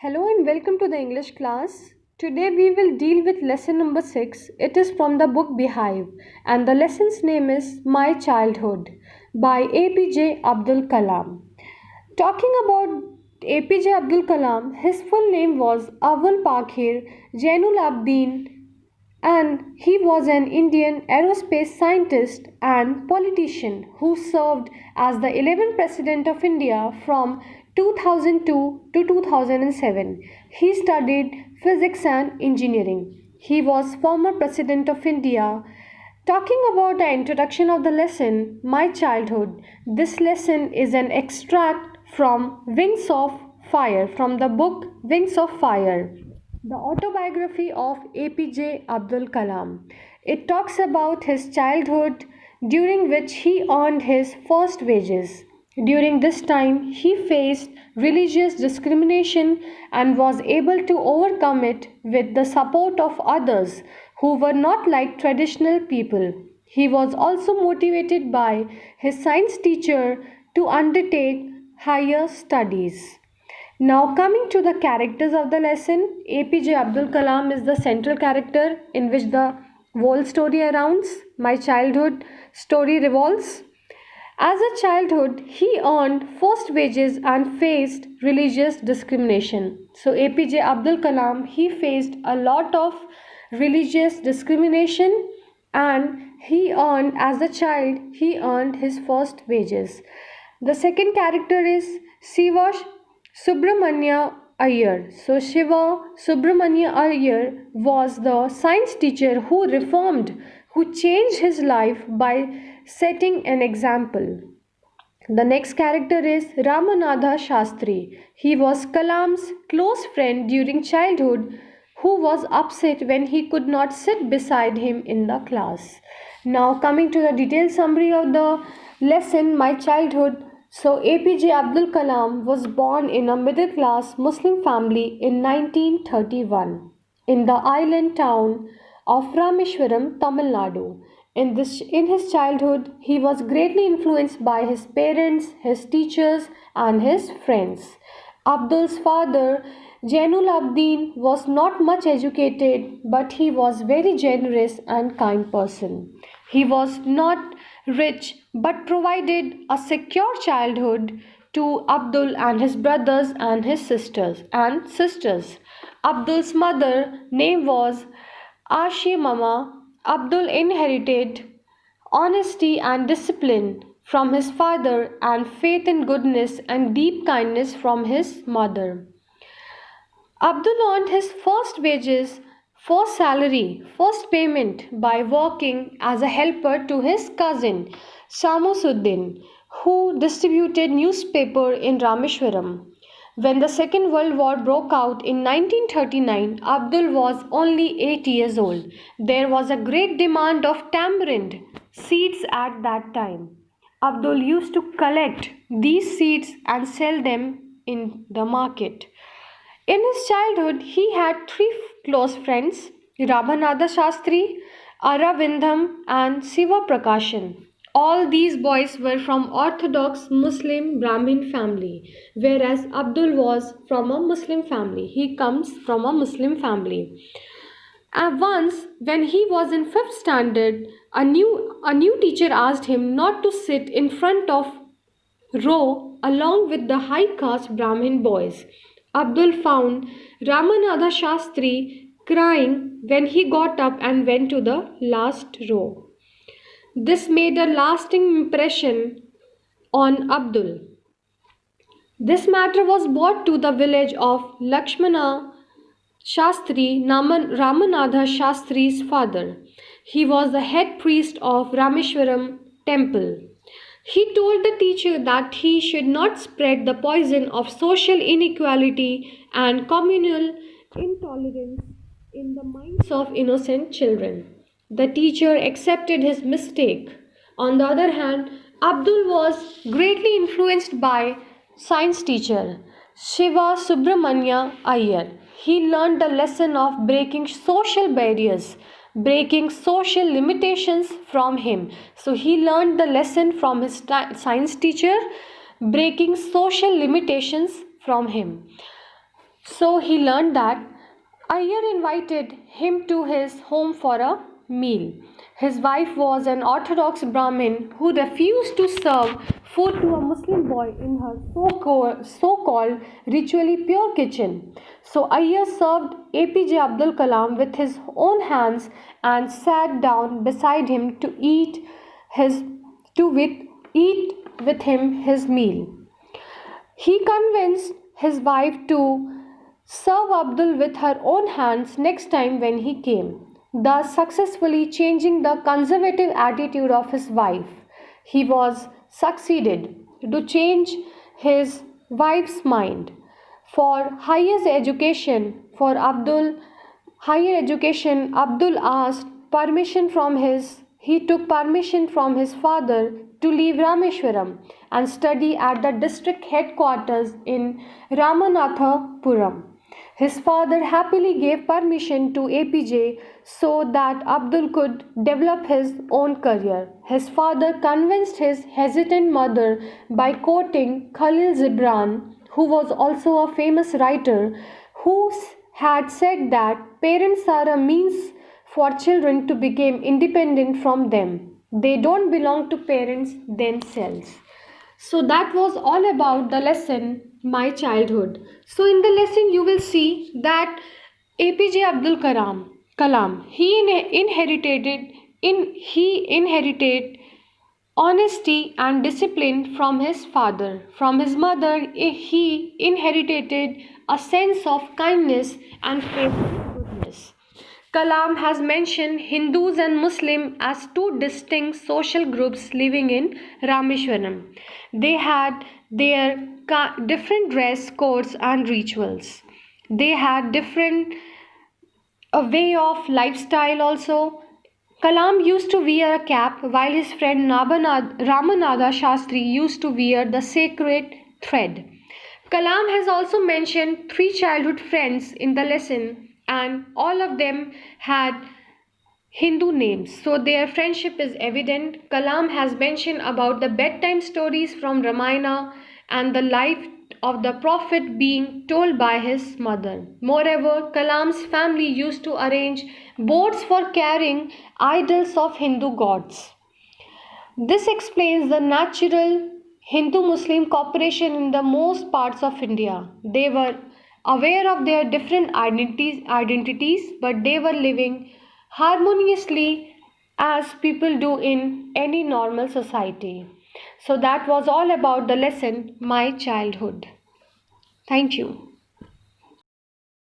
Hello and welcome to the English class. Today we will deal with lesson number 6. It is from the book Beehive and the lesson's name is My Childhood by APJ Abdul Kalam. Talking about APJ Abdul Kalam, his full name was Awal Pakir Jainul Abdin and he was an Indian aerospace scientist and politician who served as the 11th President of India from 2002 to 2007. He studied physics and engineering. He was former President of India. Talking about the introduction of the lesson, My Childhood, this lesson is an extract from Wings of Fire, from the book Wings of Fire, the autobiography of APJ Abdul Kalam. It talks about his childhood during which he earned his first wages. During this time, he faced religious discrimination and was able to overcome it with the support of others who were not like traditional people. He was also motivated by his science teacher to undertake higher studies. Now, coming to the characters of the lesson, APJ Abdul Kalam is the central character in which the whole story surrounds. My childhood story revolves. As a childhood, he earned first wages and faced religious discrimination. So, APJ Abdul Kalam, he faced a lot of religious discrimination and as a child, he earned his first wages. The second character is Siva Subramanya Iyer. So Shiva Subramanya Iyer was the science teacher who reformed, who changed his life by setting an example. The next character is Ramanatha Shastri. He was Kalam's close friend during childhood who was upset when he could not sit beside him in the class. Now coming to the detailed summary of the lesson My Childhood. So APJ Abdul Kalam was born in a middle class Muslim family in 1931 in the island town of Rameshwaram, Tamil Nadu. In his childhood, he was greatly influenced by his parents, his teachers, and his friends. Abdul's father, Jainul Abdin, was not much educated, but he was very generous and kind person. He was not rich, but provided a secure childhood to Abdul and his brothers and his sisters. Abdul's mother name was Ashi Mama. Abdul inherited honesty and discipline from his father and faith in goodness and deep kindness from his mother. Abdul earned his first wages, first salary, first payment by working as a helper to his cousin Samusuddin, who distributed newspaper in Rameshwaram. When the Second World War broke out in 1939, Abdul was only 8 years old. There was a great demand of tamarind seeds at that time. Abdul used to collect these seeds and sell them in the market. In his childhood, he had three close friends, Ramanatha Shastri, Aravindham, and Siva Prakashan. All these boys were from Orthodox Muslim Brahmin family, whereas Abdul was from a Muslim family. He comes from a Muslim family. And once, when he was in fifth standard, a new teacher asked him not to sit in front of row along with the high caste Brahmin boys. Abdul found Ramanatha Shastri crying when he got up and went to the last row. This made a lasting impression on Abdul. This matter was brought to the village of Lakshmana Shastri, Ramanatha Shastri's father. He was the head priest of Rameshwaram temple. He told the teacher that he should not spread the poison of social inequality and communal intolerance in the minds of innocent children. The teacher accepted his mistake. On the other hand, Abdul was greatly influenced by science teacher Shiva Subramanya Iyer. He learned the lesson of breaking social barriers, breaking social limitations from him. So he learned the lesson from his science teacher, breaking social limitations from him. So he learned that Iyer invited him to his home for a meal. His wife was an Orthodox Brahmin who refused to serve food to a Muslim boy in her so-called ritually pure kitchen. So Iyer served APJ Abdul Kalam with his own hands and sat down beside him to his with eat with him his meal. He convinced his wife to serve Abdul with her own hands next time when he came, thus successfully changing the conservative attitude of his wife. He was succeeded to change his wife's mind. For higher education, Abdul asked permission from his he took permission from his father to leave Rameshwaram and study at the district headquarters in Ramanathapuram. His father happily gave permission to APJ so that Abdul could develop his own career. His father convinced his hesitant mother by quoting Khalil Gibran, who was also a famous writer, who had said that parents are a means for children to become independent from them. They don't belong to parents themselves. So that was all about the lesson My Childhood. So in the lesson you will see that APJ Abdul Kalam he inherited honesty and discipline from his father. From his mother, he inherited a sense of kindness and faith in goodness. Kalam has mentioned Hindus and Muslims as two distinct social groups living in Rameshwaram. They had their different dress codes and rituals. They had different a way of lifestyle also. Kalam used to wear a cap while his friend Ramanada Shastri used to wear the sacred thread. Kalam has also mentioned three childhood friends in the lesson, and all of them had Hindu names, so their friendship is evident. Kalam has mentioned about the bedtime stories from Ramayana and the life of the prophet being told by his mother. Moreover, Kalam's family used to arrange boats for carrying idols of Hindu gods. This explains the natural Hindu Muslim cooperation in the most parts of India. They were aware of their different identities, but they were living harmoniously as people do in any normal society. So that was all about the lesson My Childhood. Thank you.